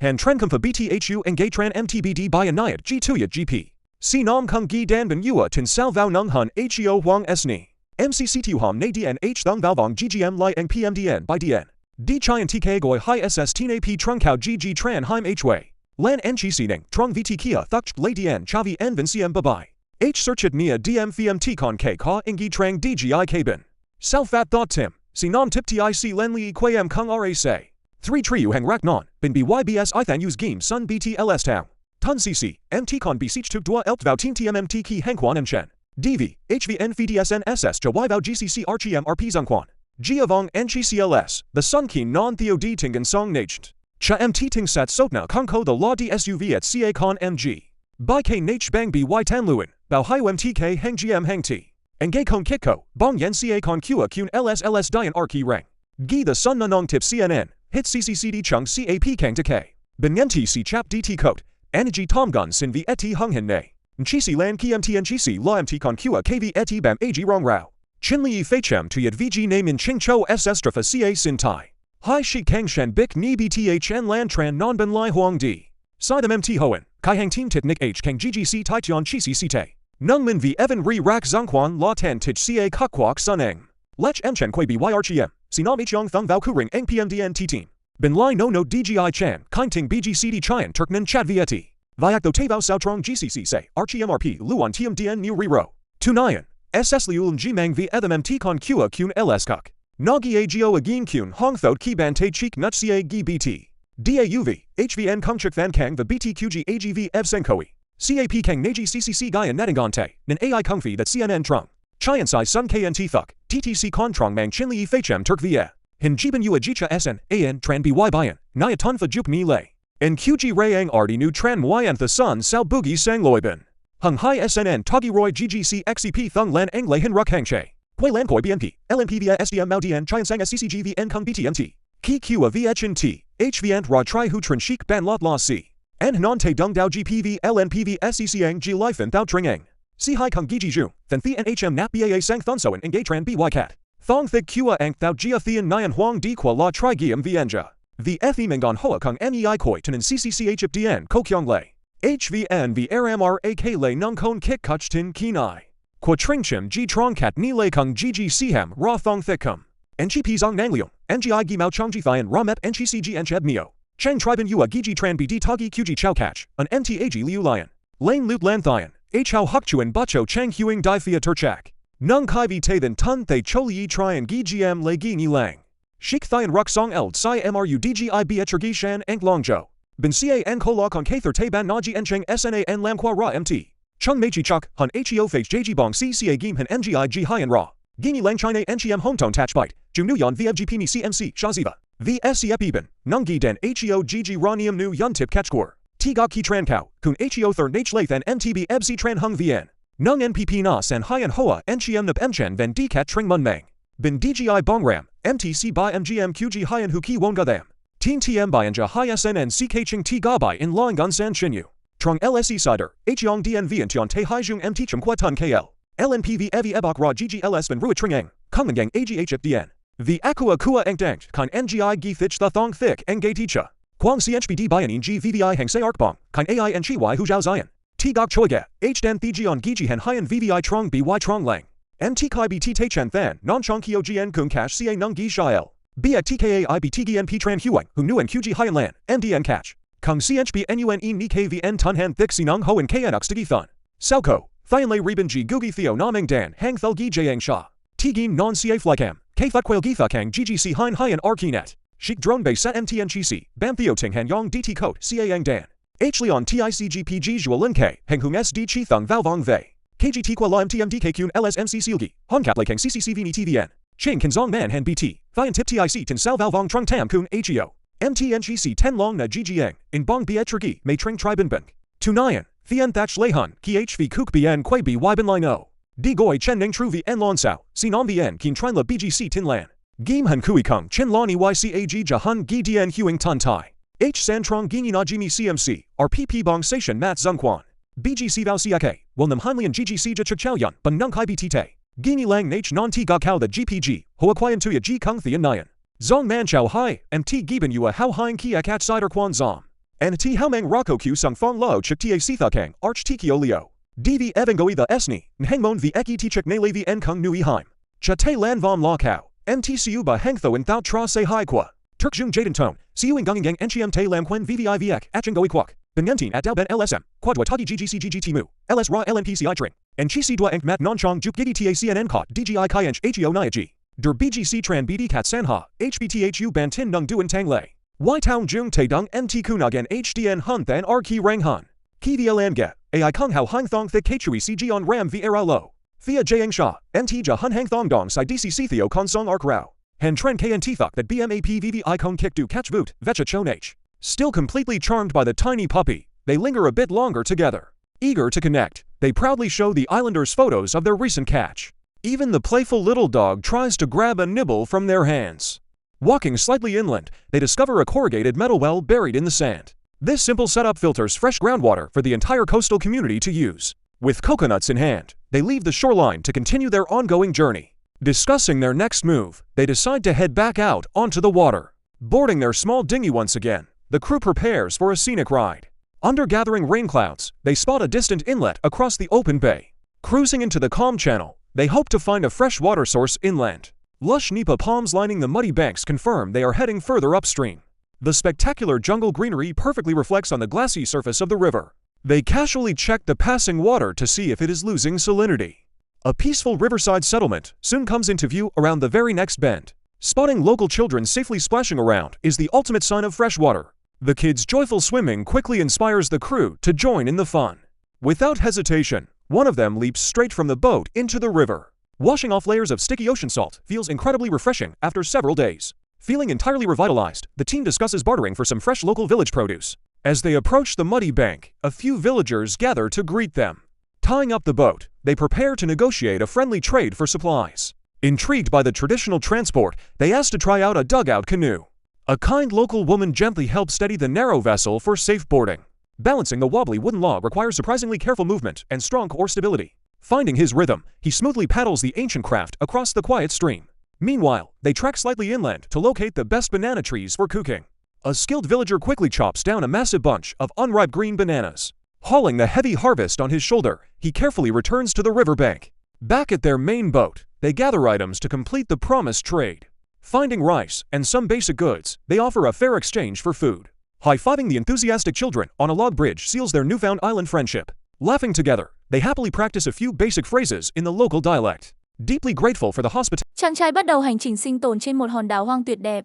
Han tren kum for BTHU and gay tran MTBD by a nyat G2 yat GP. Si nam kung gi dan ben yua tin sao vau nung hun HEO huang esni. MCCTU ham na DN H thung vau vong GGM li eng PMDN by DN. D Chai and TK goi high SS teen AP trunkau GG tran heim H way. Lan NG sining trung VT Kia thucht lay DN chavi en vin CM bye. H searchet Mia DM FMT con K ka ingi trang DGI kabin. Self fat thought Tim. Si nam tip TIC len li quam kung ra say. 3 triu hang rak non, bin BYBS ithan use game sun BTLS town. Ton CC, MT con beseech tuk dua elpt vau teen TMMT ki hangquan and chen. DV, HVN VDSN SS ja y vau GCC RCM RP zungquan. Giavong NGCLS, the sun keen non theo D tingen song nagent. Cha MT ting sat sotna kongko the law DSUV at CA con MG. By K nach bang BY tan luin, bao hi MTK hang GM hang T. And gay kon kitko, bong yen CA con Qa kun LSLS dian arki rang. Gi the sun nanong tip CNN. Hit CCCD chung CAP kang to K. Benyenti si chap DT coat. Energy tom gun sin v eti hung hin ne. Nchisi lan ki mt nchisi la mt con Qa kv eti bam ag rong rao. Chinli fechem to yad vg name in ching cho s estrafa ca sin tai. Hai shi kang shen bik ni bthn lan tran non ben lai huang di. Sidam mt hoen. Kai hang team tit nick h kang ggc tai tion chisi site. Nung min v evan re rak zungquan la ten tich ca kukwak suneng. Lech mchen kwe byrchem. Sinam h yong thung vau kuring eng pmdn t team. Bin lai no dgi chan, kinting bgcd chian turkmen chat vieti. Viak do tevau sao trong gcc say, rchmrp luan tmdn new rero. Tunayan, ss liulm gmang v ethem mt con Qa kun ls kuk. Nagi agio agin kun hong thot ki ban te cheek nut ca gi bt. Dauv, hvn kungchuk van kang the btqg agv ev senkoi. Cap kang nagi ccc gaya netangante, nin ai kungfi that cnn trong. Chian sai sun knt thuk, ttc contrang mang chinli fechem turk via. Hin jiban ua jicha sn, an tran by bayan, naya ton fa juk mi lay. En qg rayang ardi nu tran myan the sun sao boogie sang loibin. Hung hi snn togi roy ggc xcp thung lan ang lay hin ruk hangche. Pui lan koi bnp, lnp via sdm mau dn chian sang sccg vn kung btmt. Ki qa vhnt, hvant ra tri hu tran shik ban lot la si. En non te dung dao gpv lnpv sccang g lifen thou tringeng. Si hai kung gigi jung, then the nhm nap baa sang thunsoen en gay tran by cat. Thong thik Qa ang thou gia thean nyan huang di qua la tri giam vienja. The ethi mengon hoa kung mei koi tanin ccch dn ko kyong lay. Hvn v rmrak lay nung kon kik kuch tin kinai. Qua tringchim g trong kat ni lay kung gg siham ra thong thikum. Ngp zong nanglium, ngi gi mao chong ji thian ra mep nchcg ncheb mio. Cheng triben ua gg tran bd togi qg chow catch, an mtag liu lion. Lane lut lan thian, h how hukchuan bacho cheng huing di thea turchak. Nung kai vi te than tun they choli yi tryan gi gm le gi ni lang. Shik thian ruk song eld si mru dgi bhi shan enk longjo. Bin ca en kolok on kather te ban naji encheng sna en lam kwa ra mt. Chung mechi chuk hun heo face jg bong cca gim han mgi gi hyan ra. Gini lang china ncm hometone tach bite. Jum nu yon vfgp mi cmc shaziva. Vscf eben. Nung gi den heo gg ranium nu yun tip catchcore. Tigak ki tran cow. Kun heo thur nach lath and mtb ebc tran hung vn. Nung npp nas and hyan hoa nchm nub mchen van dcat tring mun mang. Bin dgi bongram, mtc by mgm qg hyan huki wonga them. Teen tm by nja hi snn ck ching t ga by in long gun san chinyu. Trung lse cider, h yong dnv and tion te haijung mt chum qua tun kl. lnpv evi ebok ra ggls van ruat tringeng, kungang aghf dn. The aqua kua engdangt, kan ngi gi thich the thong thick eng gay ticha. Quang chbd by an g vvi hang se arkbong, kan ai and chi hu zhao zion. Tigok choiga, h dan thiji on gigi han hyan vvi trong by trong lang. Mt kai bt te chen than, non chong kio gn kung cash ca nung gi shael. Bia tka ibt gn p tran huang, hu nuan qg hyan lan, mdn catch. Kung chb nun e ni kvn tun han thick sinung ho and knux digi thun. Sauko, thian lay reben g gugi theo naming dan hang thul gi jang sha. Tigin non ca flikam, k thut quail gi thukang ggc hyan arkinet. Shik drone base set mtn chisi, bam theo ting han yong dt coat ca yang dan. H leon ticgpg jualin k, heng hung sd chi thung vau vong vei. KGT qua la mtmdk kun lsmc silgi, hongkap lakang cccvni tvn. Ching kan zong man han bt, thian tip tic tin sao vau vong trung tam kun heo. MTNGC 10 long na ggiang, in bong bietrigi may tring triben bunk. Tunayan, thian thach lehun, ki hv kuk bien quay by ben lino. Di goi chen ning tru vi en lon sao, sinom vien kin trin la bgc tin lan. Gim han kui kung chin lani ycag jahun gi dn huing tun tai. H san trong gini na jimi cmc, rpp bong sation mat zungquan. BGC vau siake, will nam hanlian ggc ja chao yun, but nung kai bt te. Gini lang nach non ti ga kao the gpg, hoa quian tuya g kung thian nyan. Zong man chao hai, mt giben ua how hein ki akat cider quan zom. And ti how mang rako q sung fong lo chik ta sitha kang arch tikio leo. Dv evangoi the esni, nhangmon the eki tichik na levi en kung nui heim. Cha te lan vom la kao, mtcu ba hengtho and thou tra se hai qua. Turk jung jaden tone, siu in gungang nchiam te lam quen vvivek achingoi quak. Benyentin at dao ben lsm, quadwa tagi ggcggg mu, ls ra lnpci tring. And chi si dua enk mat non chong juk gigi ta cnn caught dgi kai ench heo niaji. Der bgc tran bd kat sanha, hbthu ban tin nung duan tang lei. Y town jung te dung mt kunagan hdn hun than r ki rang han. Ki vlan get, ai kung hao hang thong thik kachui cg on ram v era lo. Thea jang sha, mt ja hun hang thong dong si dcc theo con song arc rao. Han tren knt thuk that bmapvv icon kick do catch boot, vecha chon h. Still completely charmed by the tiny puppy, they linger a bit longer together. Eager to connect, they proudly show the islanders photos of their recent catch. Even the playful little dog tries to grab a nibble from their hands. Walking slightly inland, they discover a corrugated metal well buried in the sand. This simple setup filters fresh groundwater for the entire coastal community to use. With coconuts in hand, they leave the shoreline to continue their ongoing journey. Discussing their next move, they decide to head back out onto the water. Boarding their small dinghy once again, the crew prepares for a scenic ride. Under gathering rain clouds, they spot a distant inlet across the open bay. Cruising into the calm channel, they hope to find a fresh water source inland. Lush nipa palms lining the muddy banks confirm they are heading further upstream. The spectacular jungle greenery perfectly reflects on the glassy surface of the river. They casually check the passing water to see if it is losing salinity. A peaceful riverside settlement soon comes into view around the very next bend. Spotting local children safely splashing around is the ultimate sign of fresh water. The kids' joyful swimming quickly inspires the crew to join in the fun. Without hesitation, one of them leaps straight from the boat into the river. Washing off layers of sticky ocean salt feels incredibly refreshing after several days. Feeling entirely revitalized, the team discusses bartering for some fresh local village produce. As they approach the muddy bank, a few villagers gather to greet them. Tying up the boat, they prepare to negotiate a friendly trade for supplies. Intrigued by the traditional transport, they ask to try out a dugout canoe. A kind local woman gently helps steady the narrow vessel for safe boarding. Balancing the wobbly wooden log requires surprisingly careful movement and strong core stability. Finding his rhythm, he smoothly paddles the ancient craft across the quiet stream. Meanwhile, they trek slightly inland to locate the best banana trees for cooking. A skilled villager quickly chops down a massive bunch of unripe green bananas. Hauling the heavy harvest on his shoulder, he carefully returns to the riverbank. Back at their main boat, they gather items to complete the promised trade. Finding rice and some basic goods, they offer a fair exchange for food. High-fiving the enthusiastic children on a log bridge seals their newfound island friendship. Laughing together, they happily practice a few basic phrases in the local dialect. Deeply grateful for the hospitality. Chàng trai bắt đầu hành trình sinh tồn trên một hòn đảo hoang tuyệt đẹp.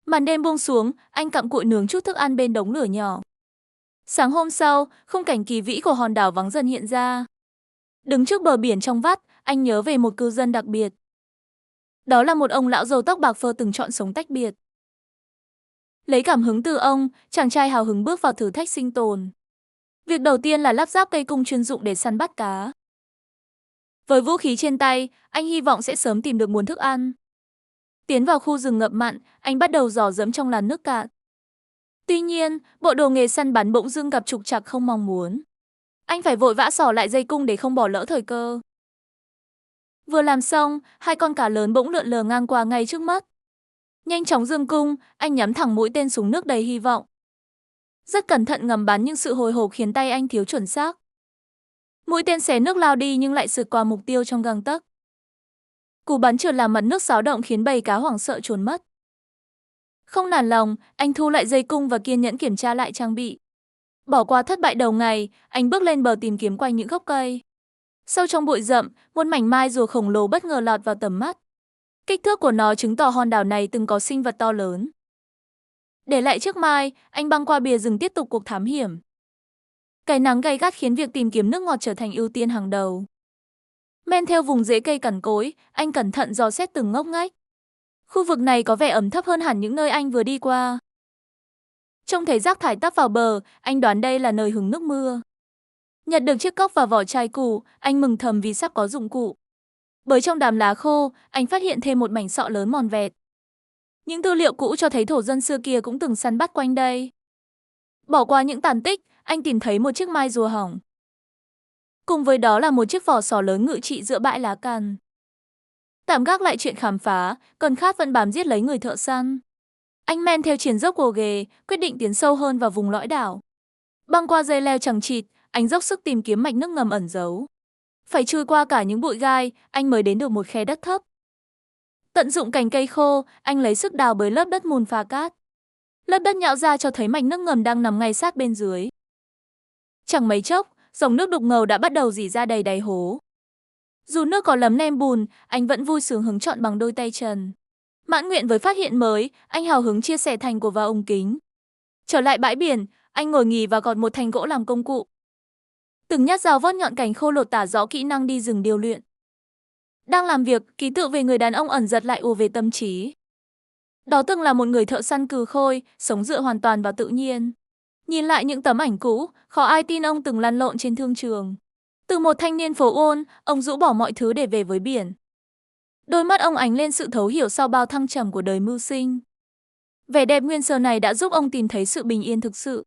Màn đêm buông xuống, anh cặm cụi nướng chút thức ăn bên đống lửa nhỏ. Sáng hôm sau, khung cảnh kỳ vĩ của hòn đảo vắng dần hiện ra. Đứng trước bờ biển trong vắt, anh nhớ về một cư dân đặc biệt. Đó là một ông lão râu tóc bạc phơ từng chọn sống tách biệt. Lấy cảm hứng từ ông, chàng trai hào hứng bước vào thử thách sinh tồn. Việc đầu tiên là lắp ráp cây cung chuyên dụng để săn bắt cá. Với vũ khí trên tay, anh hy vọng sẽ sớm tìm được nguồn thức ăn. Tiến vào khu rừng ngập mặn, anh bắt đầu dò dẫm trong làn nước cạn. Tuy nhiên, bộ đồ nghề săn bắn bỗng dưng gặp trục trặc không mong muốn. Anh phải vội vã xỏ lại dây cung để không bỏ lỡ thời cơ. Vừa làm xong, hai con cá lớn bỗng lượn lờ ngang qua ngay trước mắt. Nhanh chóng giương cung, anh nhắm thẳng mũi tên súng nước đầy hy vọng. Rất cẩn thận ngầm bắn nhưng sự hồi hộp khiến tay anh thiếu chuẩn xác. Mũi tên xé nước lao đi nhưng lại sượt qua mục tiêu trong gang tấc. Cú bắn trượt làm mặt nước xáo động khiến bầy cá hoảng sợ trốn mất. Không nản lòng, anh thu lại dây cung và kiên nhẫn kiểm tra lại trang bị. Bỏ qua thất bại đầu ngày, anh bước lên bờ tìm kiếm quanh những gốc cây. Sâu trong bụi rậm, một mảnh mai rùa khổng lồ bất ngờ lọt vào tầm mắt. Kích thước của nó chứng tỏ hòn đảo này từng có sinh vật to lớn. Để lại chiếc mai, anh băng qua bìa rừng tiếp tục cuộc thám hiểm. Cái nắng gay gắt khiến việc tìm kiếm nước ngọt trở thành ưu tiên hàng đầu. Men theo vùng rễ cây cằn cỗi, anh cẩn thận dò xét từng ngóc ngách. Khu vực này có vẻ ẩm thấp hơn hẳn những nơi anh vừa đi qua. Trông thấy rác thải tấp vào bờ, anh đoán đây là nơi hứng nước mưa. Nhặt được chiếc cốc và vỏ chai củ, anh mừng thầm vì sắp có dụng cụ. Bởi trong đám lá khô, anh phát hiện thêm một mảnh sọ lớn mòn vẹt. Những tư liệu cũ cho thấy thổ dân xưa kia cũng từng săn bắt quanh đây. Bỏ qua những tàn tích, anh tìm thấy một chiếc mai rùa hỏng. Cùng với đó là một chiếc vỏ sò lớn ngự trị giữa bãi lá cằn. Tạm gác lại chuyện khám phá, cơn khát vẫn bám giết lấy người thợ săn. Anh men theo triển dốc gồ ghề, quyết định tiến sâu hơn vào vùng lõi đảo. Băng qua dây leo chằng chịt, anh dốc sức tìm kiếm mạch nước ngầm ẩn giấu. Phải chui qua cả những bụi gai, anh mới đến được một khe đất thấp. Tận dụng cành cây khô, anh lấy sức đào bới lớp đất mùn phà cát. Lớp đất nhão ra cho thấy mạch nước ngầm đang nằm ngay sát bên dưới. Chẳng mấy chốc, dòng nước đục ngầu đã bắt đầu rỉ ra đầy đáy hố. Dù nước có lấm lem bùn, anh vẫn vui sướng hứng trọn bằng đôi tay trần. Mãn nguyện với phát hiện mới, anh hào hứng chia sẻ thành của vào ống kính. Trở lại bãi biển, anh ngồi nghỉ và gọt một thanh gỗ làm công cụ. Từng nhát dao vót nhọn cành khô lột tả rõ kỹ năng đi rừng điêu luyện. Đang làm việc, ký tự về người đàn ông ẩn giật lại ùa về tâm trí. Đó từng là một người thợ săn cừ khôi, sống dựa hoàn toàn vào tự nhiên. Nhìn lại những tấm ảnh cũ, khó ai tin ông từng lăn lộn trên thương trường. Từ một thanh niên phố ôn, ông rũ bỏ mọi thứ để về với biển. Đôi mắt ông ánh lên sự thấu hiểu sau bao thăng trầm của đời mưu sinh. Vẻ đẹp nguyên sơ này đã giúp ông tìm thấy sự bình yên thực sự.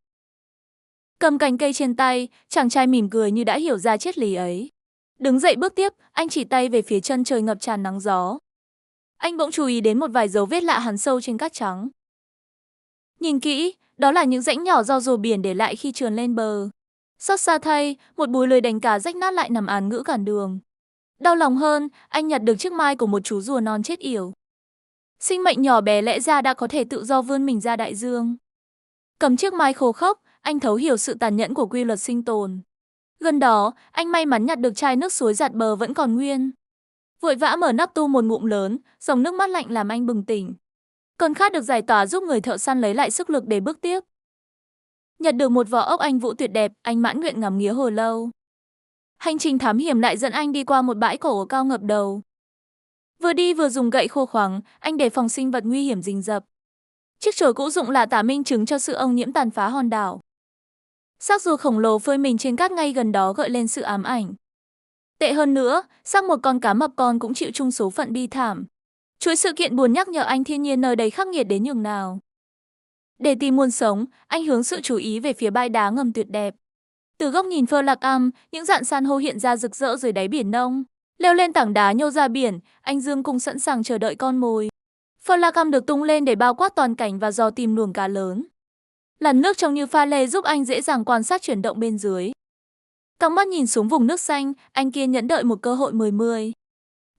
Cầm cành cây trên tay, chàng trai mỉm cười như đã hiểu ra triết lý ấy. Đứng dậy bước tiếp, anh chỉ tay về phía chân trời ngập tràn nắng gió. Anh bỗng chú ý đến một vài dấu vết lạ hằn sâu trên cát trắng. Nhìn kỹ, đó là những rãnh nhỏ do rùa biển để lại khi trườn lên bờ. Xót xa thay, một búi lưới đánh cá rách nát lại nằm án ngữ cản đường. Đau lòng hơn, anh nhặt được chiếc mai của một chú rùa non chết yểu. Sinh mệnh nhỏ bé lẽ ra đã có thể tự do vươn mình ra đại dương. Cầm chiếc mai khô khốc, anh thấu hiểu sự tàn nhẫn của quy luật sinh tồn. Gần đó, anh may mắn nhặt được chai nước suối giặt bờ vẫn còn nguyên. Vội vã mở nắp tu một ngụm lớn, dòng nước mắt lạnh làm anh bừng tỉnh. Cơn khát được giải tỏa giúp người thợ săn lấy lại sức lực để bước tiếp. Nhặt được một vỏ ốc anh vũ tuyệt đẹp, anh mãn nguyện ngắm nghía hồi lâu. Hành trình thám hiểm lại dẫn anh đi qua một bãi cổ cao ngập đầu. Vừa đi vừa dùng gậy khô khoắng, anh đề phòng sinh vật nguy hiểm rình rập. Chiếc chổi cũ dụng là tả minh chứng cho sự ô nhiễm tàn phá hòn đảo. Xác rùa khổng lồ phơi mình trên cát ngay gần đó gợi lên sự ám ảnh. Tệ hơn nữa, xác một con cá mập con cũng chịu chung số phận bi thảm. Chuỗi sự kiện buồn nhắc nhở anh thiên nhiên nơi đây khắc nghiệt đến nhường nào. Để tìm nguồn sống, anh hướng sự chú ý về phía bãi đá ngầm tuyệt đẹp. Từ góc nhìn phơ lạc âm, những rạn san hô hiện ra rực rỡ dưới đáy biển nông. Leo lên tảng đá nhô ra biển, anh dương cung sẵn sàng chờ đợi con mồi. Phơ lạc âm được tung lên để bao quát toàn cảnh và dò tìm luồng cá lớn. Làn nước trông như pha lê giúp anh dễ dàng quan sát chuyển động bên dưới. Căng mắt nhìn xuống vùng nước xanh, anh kiên nhẫn đợi một cơ hội mười.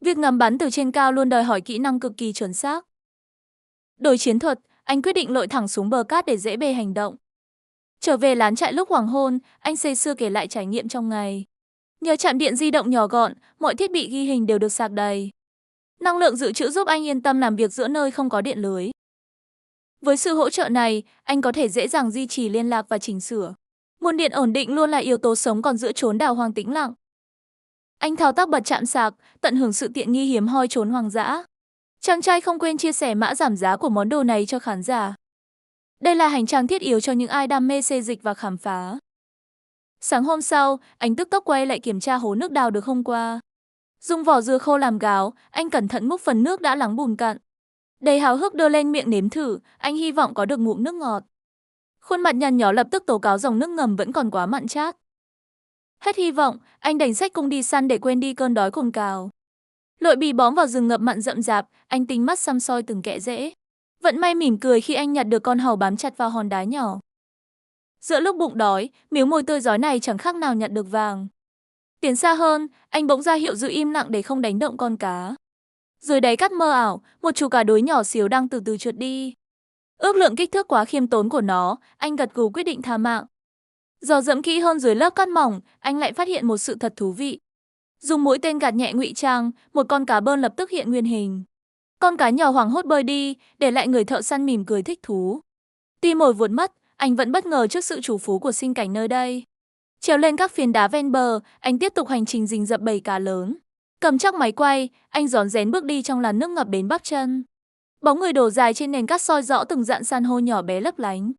Việc ngắm bắn từ trên cao luôn đòi hỏi kỹ năng cực kỳ chuẩn xác. Đổi chiến thuật, anh quyết định lội thẳng xuống bờ cát để dễ bề hành động. Trở về lán trại lúc hoàng hôn, anh say sưa kể lại trải nghiệm trong ngày. Nhờ chạm điện di động nhỏ gọn, mọi thiết bị ghi hình đều được sạc đầy. Năng lượng dự trữ giúp anh yên tâm làm việc giữa nơi không có điện lưới. Với sự hỗ trợ này, anh có thể dễ dàng duy trì liên lạc và chỉnh sửa. Nguồn điện ổn định luôn là yếu tố sống còn giữa chốn đảo hoang tĩnh lặng. Anh thao tác bật chạm sạc, tận hưởng sự tiện nghi hiếm hoi chốn hoang dã. Chàng trai không quên chia sẻ mã giảm giá của món đồ này cho khán giả. Đây là hành trang thiết yếu cho những ai đam mê xê dịch và khám phá. Sáng hôm sau, anh tức tốc quay lại kiểm tra hố nước đào được hôm qua. Dùng vỏ dừa khô làm gáo, anh cẩn thận múc phần nước đã lắng bùn cặn. Đầy háo hức đưa lên miệng nếm thử, anh hy vọng có được ngụm nước ngọt. Khuôn mặt nhăn nhó lập tức tố cáo dòng nước ngầm vẫn còn quá mặn chát. Hết hy vọng, anh đành xách cung đi săn để quên đi cơn đói cồn cào. Lội bì bõm vào rừng ngập mặn rậm rạp, anh tinh mắt săm soi từng kẽ rễ. Vận may mỉm cười khi anh nhặt được con hàu bám chặt vào hòn đá nhỏ. Giữa lúc bụng đói, miếng mồi tươi rói này chẳng khác nào nhặt được vàng. Tiến xa hơn, anh bỗng ra hiệu giữ im lặng để không đánh động con cá. Dưới đáy cát mơ ảo, một chú cá đối nhỏ xíu đang từ từ trượt đi. Ước lượng kích thước quá khiêm tốn của nó, anh gật gù quyết định tha mạng. Dò dẫm kỹ hơn dưới lớp cát mỏng, anh lại phát hiện một sự thật thú vị. Dùng mũi tên gạt nhẹ ngụy trang, một con cá bơn lập tức hiện nguyên hình. Con cá nhỏ hoảng hốt bơi đi, để lại người thợ săn mỉm cười thích thú. Tuy mồi vụt mất, anh vẫn bất ngờ trước sự chủ phú của sinh cảnh nơi đây. Trèo lên các phiến đá ven bờ, anh tiếp tục hành trình rình rập bầy cá lớn. Cầm chắc máy quay, anh rón rén bước đi trong làn nước ngập đến bắp chân. Bóng người đổ dài trên nền cát soi rõ từng dạn san hô nhỏ bé lấp lánh.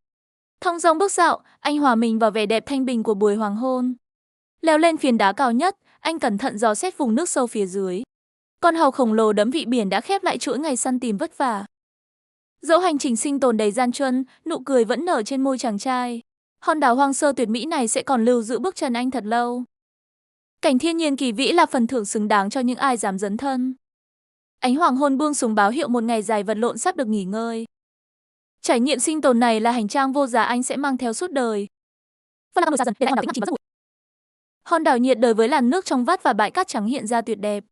Thong dong bước dạo, anh hòa mình vào vẻ đẹp thanh bình của buổi hoàng hôn. Leo lên phiến đá cao nhất, anh cẩn thận dò xét vùng nước sâu phía dưới. Con hàu khổng lồ đẫm vị biển đã khép lại chuỗi ngày săn tìm vất vả. Dẫu hành trình sinh tồn đầy gian truân, nụ cười vẫn nở trên môi chàng trai. Hòn đảo hoang sơ tuyệt mỹ này sẽ còn lưu giữ bước chân anh thật lâu. Cảnh thiên nhiên kỳ vĩ là phần thưởng xứng đáng cho những ai dám dấn thân. Ánh hoàng hôn buông xuống báo hiệu một ngày dài vật lộn sắp được nghỉ ngơi. Trải nghiệm sinh tồn này là hành trang vô giá anh sẽ mang theo suốt đời. Hòn đảo nhiệt đới với làn nước trong vắt và bãi cát trắng hiện ra tuyệt đẹp.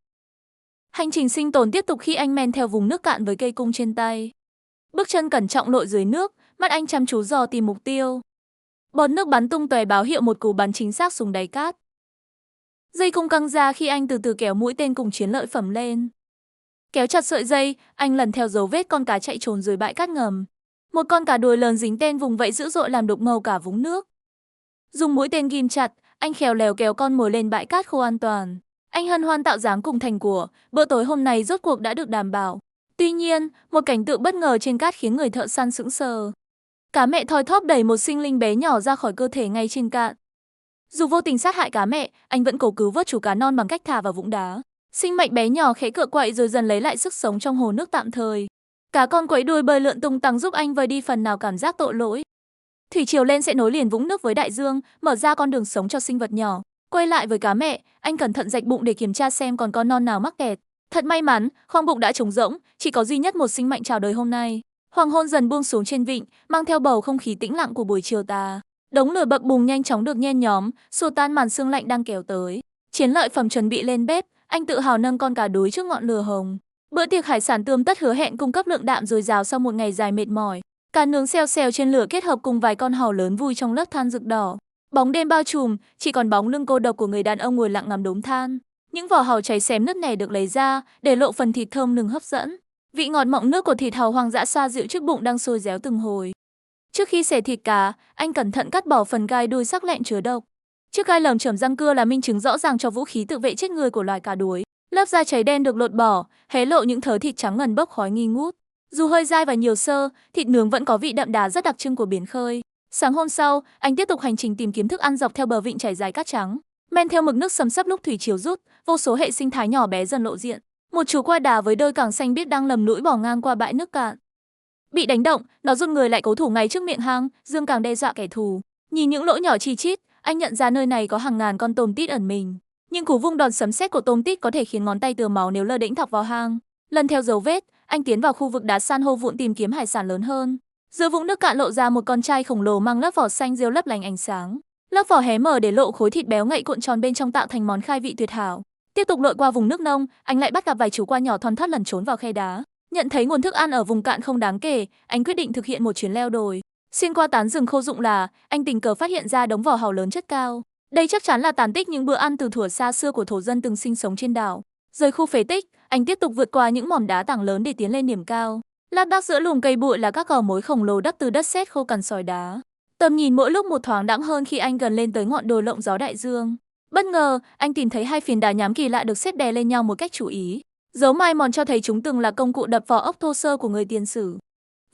Hành trình sinh tồn tiếp tục khi anh men theo vùng nước cạn với cây cung trên tay. Bước chân cẩn trọng lội dưới nước, mắt anh chăm chú dò tìm mục tiêu. Bọt nước bắn tung tóe báo hiệu một cú bắn chính xác xuống đáy cát. Dây cung căng ra khi anh từ từ kéo mũi tên cùng chiến lợi phẩm lên. Kéo chặt sợi dây, anh lần theo dấu vết con cá chạy trốn dưới bãi cát ngầm. Một con cá đuôi lớn dính tên vùng vẫy dữ dội làm đục ngầu cả vũng nước. Dùng mũi tên ghim chặt, anh khéo léo kéo con mồi lên bãi cát khô an toàn. Anh hân hoan tạo dáng cùng thành của, bữa tối hôm nay rốt cuộc đã được đảm bảo. Tuy nhiên, một cảnh tượng bất ngờ trên cát khiến người thợ săn sững sờ. Cá mẹ thoi thóp đẩy một sinh linh bé nhỏ ra khỏi cơ thể ngay trên cạn. Dù vô tình sát hại cá mẹ, anh vẫn cố cứu vớt chú cá non bằng cách thả vào vũng đá. Sinh mệnh bé nhỏ khẽ cựa quậy rồi dần lấy lại sức sống trong hồ nước tạm thời. Cá con quẫy đuôi bơi lượn tung tăng giúp anh vơi đi phần nào cảm giác tội lỗi. Thủy triều lên sẽ nối liền vũng nước với đại dương, mở ra con đường sống cho sinh vật nhỏ. Quay lại với cá mẹ, anh cẩn thận rạch bụng để kiểm tra xem còn con non nào mắc kẹt. Thật may mắn, khoang bụng đã trống rỗng, chỉ có duy nhất một sinh mệnh chào đời hôm nay. Hoàng hôn dần buông xuống trên vịnh, mang theo bầu không khí tĩnh lặng của buổi chiều tà. Đống lửa bập bùng nhanh chóng được nhen nhóm, xua tan màn sương lạnh đang kéo tới. Chiến lợi phẩm chuẩn bị lên bếp, anh tự hào nâng con cá đuối trước ngọn lửa hồng. Bữa tiệc hải sản tươm tất hứa hẹn cung cấp lượng đạm dồi dào sau một ngày dài mệt mỏi. Cá nướng xèo xèo trên lửa kết hợp cùng vài con hàu lớn vui trong lớp than rực đỏ. Bóng đêm bao trùm, chỉ còn bóng lưng cô độc của người đàn ông ngồi lặng ngắm đống than. Những vỏ hàu cháy xém nứt nẻ được lấy ra, để lộ phần thịt thơm nừng hấp dẫn. Vị ngọt mọng nước của thịt hàu hoang dã xoa dịu chiếc bụng đang sôi réo từng hồi. Trước khi xẻ thịt cá, anh cẩn thận cắt bỏ phần gai đuôi sắc lẹm chứa độc. Chiếc gai lởm chởm răng cưa là minh chứng rõ ràng cho vũ khí tự vệ chết người của loài cá đuối. Lớp da cháy đen được lột bỏ, hé lộ những thớ thịt trắng ngần bốc khói nghi ngút. Dù hơi dai và nhiều xơ, thịt nướng vẫn có vị đậm đà rất đặc trưng của biển khơi. Sáng hôm sau, anh tiếp tục hành trình tìm kiếm thức ăn dọc theo bờ vịnh trải dài cát trắng. Men theo mực nước xâm xấp lúc thủy triều rút, vô số hệ sinh thái nhỏ bé dần lộ diện. Một chú qua đà với đôi cẳng xanh biếc đang lầm lũi bò ngang qua bãi nước cạn. Bị đánh động, nó run người lại cố thủ ngay trước miệng hang, dương càng đe dọa kẻ thù. Nhìn những lỗ nhỏ chi chít, anh nhận ra nơi này có hàng ngàn con tôm tít ẩn mình. Nhưng cú vung đòn sấm sét của tôm tít có thể khiến ngón tay từa máu nếu lơ đễnh thọc vào hang. Lần theo dấu vết, anh tiến vào khu vực đá san hô vụn tìm kiếm hải sản lớn hơn. Giữa vũng nước cạn lộ ra một con trai khổng lồ mang lớp vỏ xanh rêu lấp lánh ánh sáng. Lớp vỏ hé mở để lộ khối thịt béo ngậy cuộn tròn bên trong tạo thành món khai vị tuyệt hảo. Tiếp tục lội qua vùng nước nông, anh lại bắt gặp vài chú qua nhỏ thon thót lẩn trốn vào khe đá. Nhận thấy nguồn thức ăn ở vùng cạn không đáng kể, anh quyết định thực hiện một chuyến leo đồi. Xuyên qua tán rừng khô rụng là, anh tình cờ phát hiện ra đống vỏ hàu lớn chất cao. Đây chắc chắn là tàn tích những bữa ăn từ thuở xa xưa của thổ dân từng sinh sống trên đảo. Rời khu phế tích, anh tiếp tục vượt qua những mỏm đá tảng lớn để tiến lên điểm cao. Lác đác giữa lùm cây bụi là các gò mối khổng lồ đắp từ đất sét khô cằn sỏi đá. Tầm nhìn mỗi lúc một thoáng đãng hơn khi anh gần lên tới ngọn đồi lộng gió đại dương. Bất ngờ, anh tìm thấy hai phiến đá nhám kỳ lạ được xếp đè lên nhau một cách chú ý. Dấu mài mòn cho thấy chúng từng là công cụ đập vỏ ốc thô sơ của người tiền sử.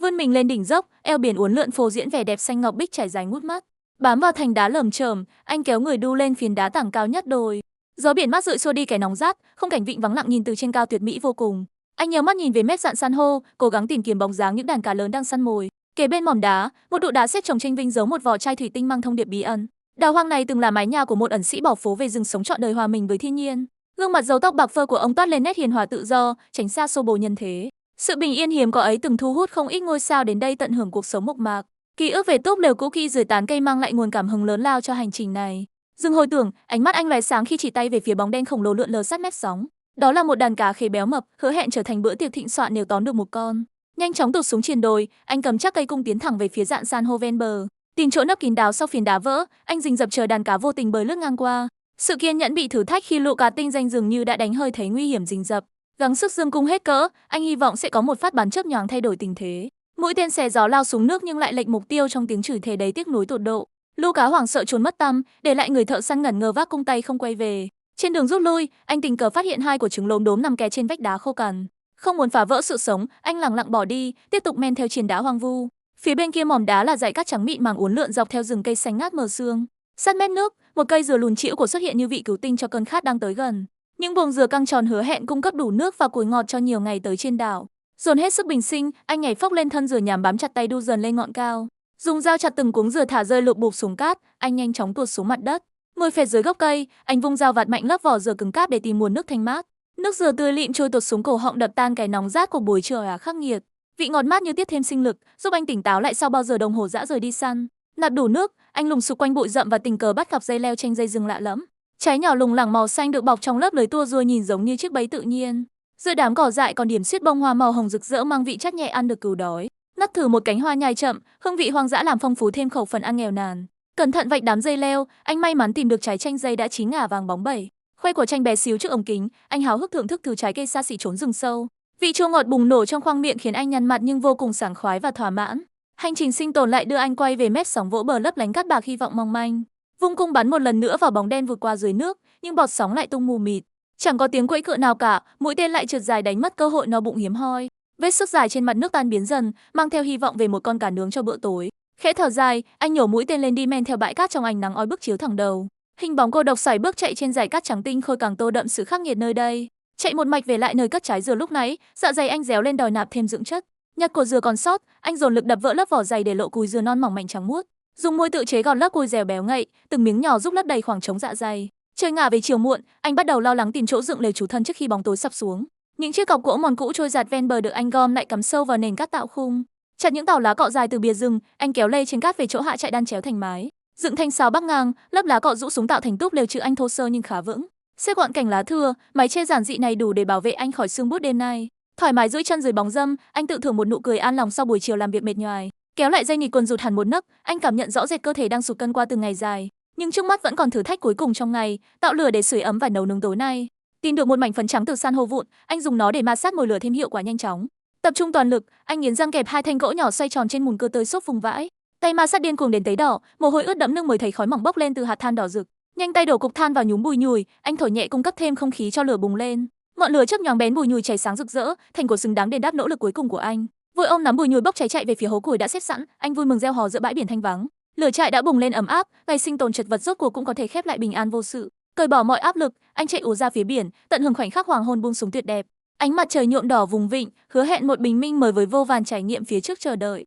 Vươn mình lên đỉnh dốc, eo biển uốn lượn phô diễn vẻ đẹp xanh ngọc bích trải dài ngút mắt. Bám vào thành đá lởm chởm, anh kéo người đu lên phiến đá tảng cao nhất đồi. Gió biển mát rượi xua đi cái nóng rát, không cảnh vịnh vắng lặng nhìn từ trên cao tuyệt mỹ vô cùng. Anh nhíu mắt nhìn về mép dạn san hô, cố gắng tìm kiếm bóng dáng những đàn cá lớn đang săn mồi. Kề bên mỏm đá, một trụ đá xếp chồng chênh vênh giấu một vỏ chai thủy tinh mang thông điệp bí ẩn. Đảo hoang này từng là mái nhà của một ẩn sĩ bỏ phố về rừng sống trọn đời hòa mình với thiên nhiên. Gương mặt râu tóc bạc phơ của ông toát lên nét hiền hòa tự do, tránh xa xô bồ nhân thế. Sự bình yên hiếm có ấy từng thu hút không ít ngôi sao đến đây tận hưởng cuộc sống mộc mạc. Ký ức về túp lều cũ kỹ dưới tán cây mang lại nguồn cảm hứng lớn lao cho hành trình này. Dừng hồi tưởng, ánh mắt anh lóe sáng khi chỉ tay về phía bóng đen khổng lồ lượn lờ sát mép sóng. Đó là một đàn cá khế béo mập, hứa hẹn trở thành bữa tiệc thịnh soạn nếu tóm được một con. Nhanh chóng tụt xuống triền đồi, anh cầm chắc cây cung tiến thẳng về phía dạn san hô ven bờ. Tìm chỗ nấp kín đáo sau phiến đá vỡ, anh rình rập chờ đàn cá vô tình bơi lướt ngang qua. Sự kiên nhẫn bị thử thách khi lũ cá tinh danh dường như đã đánh hơi thấy nguy hiểm rình rập. Gắng sức dương cung hết cỡ, anh hy vọng sẽ có một phát bắn chớp nhoáng thay đổi tình thế. Mũi tên xé gió lao xuống nước nhưng lại lệch mục tiêu trong tiếng chửi thề đầy tiếc nuối tột độ. Lũ cá hoảng sợ trốn mất tăm, để lại người thợ săn ngẩn ngơ vác cung tay không quay về. Trên đường rút lui, anh tình cờ phát hiện hai quả trứng lốm đốm nằm kè trên vách đá khô cằn. Không muốn phá vỡ sự sống, anh lẳng lặng bỏ đi, tiếp tục men theo triền đá hoang vu. Phía bên kia mỏm đá là dải cát trắng mịn màng uốn lượn dọc theo rừng cây xanh ngát mờ sương. Sát mép nước, một cây dừa lùn chĩu của xuất hiện như vị cứu tinh cho cơn khát đang tới gần. Những buồng dừa căng tròn hứa hẹn cung cấp đủ nước và củi ngọt cho nhiều ngày tới trên đảo. Dồn hết sức bình sinh, anh nhảy phóc lên thân dừa nhằm bám chặt tay đu dần lên ngọn cao. Dùng dao chặt từng cuống dừa thả rơi lụp bụp xuống cát, anh nhanh chóng tuột xuống mặt đất. Ngồi phệt dưới gốc cây, anh vung dao vặt mạnh lớp vỏ dừa cứng cáp để tìm nguồn nước thanh mát. Nước dừa tươi lịm trôi tuột xuống cổ họng đập tan cái nóng rát của buổi trưa khắc nghiệt. Vị ngọt mát như tiếp thêm sinh lực, giúp anh tỉnh táo lại sau bao giờ đồng hồ dã rời đi săn. Nạp đủ nước, anh lùng sục quanh bụi rậm và tình cờ bắt gặp dây leo tranh dây rừng lạ lẫm. Trái nhỏ lủng lẳng màu xanh được bọc trong lớp lưới tua rua nhìn giống như chiếc bẫy tự nhiên. Giữa đám cỏ dại còn điểm xuyết bông hoa màu hồng rực rỡ mang vị chát nhẹ ăn được cứu đói. Nắt thử một cánh hoa nhai chậm, hương vị hoang dã làm phong phú thêm khẩu phần ăn nghèo nàn. Cẩn thận vạch đám dây leo, anh may mắn tìm được trái chanh dây đã chín ngả vàng bóng bẩy. Khoe của chanh bé xíu trước ống kính, anh háo hức thưởng thức từ trái cây xa xỉ trốn rừng sâu. Vị chua ngọt bùng nổ trong khoang miệng khiến anh nhăn mặt nhưng vô cùng sảng khoái và thỏa mãn. Hành trình sinh tồn lại đưa anh quay về mép sóng vỗ bờ lấp lánh cát bạc hy vọng mong manh. Vung cung bắn một lần nữa vào bóng đen vụt qua dưới nước, nhưng bọt sóng lại tung mù mịt. Chẳng có tiếng quẫy cựa nào cả, mũi tên lại trượt dài đánh mất cơ hội no bụng hiếm hoi. Vết sức dài trên mặt nước tan biến dần, mang theo hy vọng về một con cá nướng cho bữa tối. Khẽ thở dài, anh nhổ mũi tên lên đi men theo bãi cát trong ánh nắng oi bức chiếu thẳng đầu. Hình bóng cô độc sải bước chạy trên dải cát trắng tinh khôi càng tô đậm sự khắc nghiệt nơi đây. Chạy một mạch về lại nơi cất trái dừa lúc nãy, dạ dày anh réo lên đòi nạp thêm dưỡng chất. Nhặt cột dừa còn sót, anh dồn lực đập vỡ lớp vỏ dày để lộ cùi dừa non mỏng manh trắng muốt. Dùng môi tự chế gọt lớp cùi dẻo béo ngậy, từng miếng nhỏ giúp lấp đầy khoảng trống dạ dày. Trời ngả về chiều muộn, anh bắt đầu lo lắng tìm chỗ dựng lều trú thân trước khi bóng tối sập xuống. Những chiếc cọc gỗ mòn cũ trôi giạt ven bờ được anh gom lại cắm sâu vào nền cát tạo khung. Chặt những tàu lá cọ dài từ bìa rừng, anh kéo lê trên cát về chỗ hạ trại đan chéo thành mái. Dựng thanh sào bắc ngang, lớp lá cọ rũ xuống tạo thành túp lều trữ anh thô sơ nhưng khá vững. Xếp gọn cành lá thưa, mái che giản dị này đủ để bảo vệ anh khỏi sương buốt đêm nay. Thoải mái duỗi chân dưới bóng râm, anh tự thưởng một nụ cười an lòng sau buổi chiều làm việc mệt nhoài. Kéo lại dây nịt quần rụt hẳn một nấc, anh cảm nhận rõ rệt cơ thể đang sụt cân qua từng ngày dài. Nhưng trước mắt vẫn còn thử thách cuối cùng trong ngày, tạo lửa để sưởi ấm và nấu nướng tối nay. Tìm được một mảnh phấn trắng từ san hô vụn, anh dùng nó để ma sát mồi lửa thêm hiệu quả nhanh chóng. Tập trung toàn lực, anh nghiến răng kẹp hai thanh gỗ nhỏ xoay tròn trên mùn cưa tơi xốp vùng vãi. Tay ma sát điên cuồng đến tấy đỏ, mồ hôi ướt đẫm nước mới thấy khói mỏng bốc lên từ hạt than đỏ rực. Nhanh tay đổ cục than vào nhúm bùi nhùi, anh thổi nhẹ cung cấp thêm không khí cho lửa bùng lên. Ngọn lửa chớp nhoáng bén bùi nhùi cháy sáng rực rỡ, thành của xứng đáng đền đáp nỗ lực cuối cùng của anh. Vội ôm nắm bùi nhùi bốc cháy chạy về phía hố củi đã xếp sẵn, anh vui mừng reo hò giữa bãi biển thanh vắng. Lửa trại đã bùng lên ấm áp, ngày sinh tồn chật vật rốt cuộc cũng có thể khép lại bình an vô sự. Cởi bỏ mọi áp lực, anh chạy ùa ra phía biển, tận hưởng khoảnh khắc hoàng hôn buông xuống tuyệt đẹp. Ánh mặt trời nhuộm đỏ vùng vịnh, hứa hẹn một bình minh mới với vô vàn trải nghiệm phía trước chờ đợi.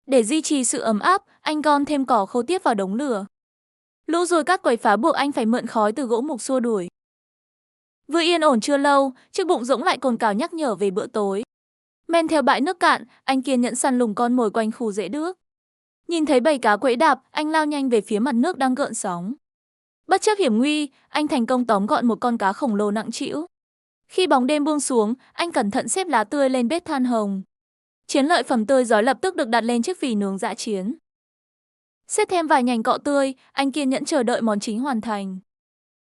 Để duy trì sự ấm áp, anh gom thêm cỏ khô tiếp vào đống lửa. Lũ ruồi cát quấy phá buộc anh phải mượn khói từ gỗ mục xua đuổi. Vừa yên ổn chưa lâu, chiếc bụng rỗng lại cồn cào nhắc nhở về bữa tối. Men theo bãi nước cạn, anh kiên nhẫn săn lùng con mồi quanh khu rễ đước. Nhìn thấy bầy cá quẫy đạp, anh lao nhanh về phía mặt nước đang gợn sóng. Bất chấp hiểm nguy, anh thành công tóm gọn một con cá khổng lồ nặng trĩu. Khi bóng đêm buông xuống, anh cẩn thận xếp lá tươi lên bếp than hồng. Chiến lợi phẩm tươi rói lập tức được đặt lên chiếc phì nướng dã chiến. Xếp thêm vài nhành cọ tươi, anh kiên nhẫn chờ đợi món chính hoàn thành.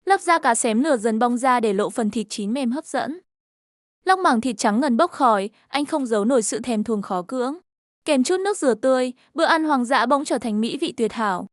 Lớp da cá xém lửa dần bong ra để lộ phần thịt chín mềm hấp dẫn. Lóc mảng thịt trắng ngần bốc khói, anh không giấu nổi sự thèm thuồng khó cưỡng. Kèm chút nước dừa tươi, bữa ăn hoang dã bỗng trở thành mỹ vị tuyệt hảo.